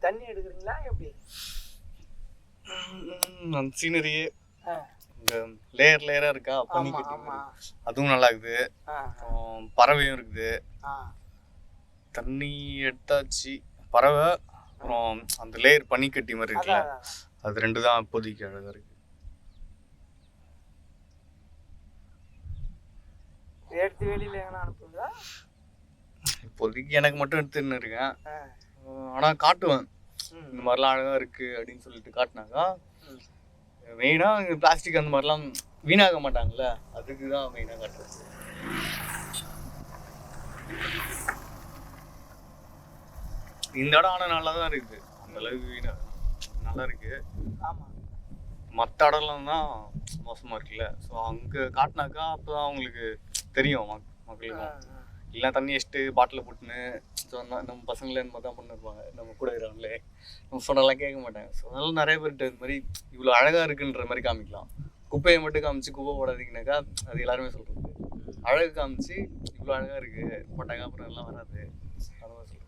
தண்ணி எடுக்கிறீங்களா எப்படி? அந்த சீனரியே இந்த லேயர் லேயராக இருக்கா பண்ணி கட்டி, அதுவும் நல்லா இருக்குது. பறவையும் இருக்குது. தண்ணி எடுத்தாச்சு, பறவை அப்புறம் அந்த லேயர் பனிக்கட்டி மாதிரி இருக்குல்ல, அது ரெண்டு தான் இப்போதைக்கு அழகாக இருக்கு. எடுத்து வெளியில எங்கன்னா அனுப்புங்களா? இப்போதைக்கு எனக்கு மட்டும் எடுத்துன்னு இருக்கேன். ஆனால் காட்டுவேன் இந்த மாதிரிலாம் அழகாக இருக்குது அப்படின்னு சொல்லிட்டு காட்டினாக்கா. மெயினாக பிளாஸ்டிக் அந்த மாதிரிலாம் வீணாக மாட்டாங்கல்ல, அதுக்கு தான் மெயினாக காட்டுறது. இந்த இடம் ஆனால் நல்லா தான் இருக்குது, அந்தளவுக்கு வீணாக நல்லா இருக்குது. மற்ற இடம்லாம் தான் மோசமாக இருக்குல்ல. ஸோ அங்கே காட்டினாக்கா அப்போ தான் அவங்களுக்கு தெரியும் மக்களுக்கும். இல்லை தண்ணி வச்சுட்டு பாட்டில் போட்டுன்னு ஸோ நம்ம பசங்களே இந்த மாதிரி தான் பண்ணிருப்பாங்க, நம்ம கூட இருக்கிறவங்களே நம்ம சொன்னெல்லாம் கேட்க மாட்டாங்க. ஸோ அதனால நிறைய பேர்கிட்ட இந்த மாதிரி இவ்வளோ அழகாக இருக்குன்ற மாதிரி காமிக்கலாம். குப்பையை மட்டும் காமிச்சு குப்பை போடாதீங்கன்னாக்கா அது எல்லாருமே சொல்கிறது. அழகு காமிச்சு இவ்வளோ அழகாக இருக்குது போட்டாங்க அப்புறம் எல்லாம் வராது, அந்த மாதிரி சொல்லுவாங்க.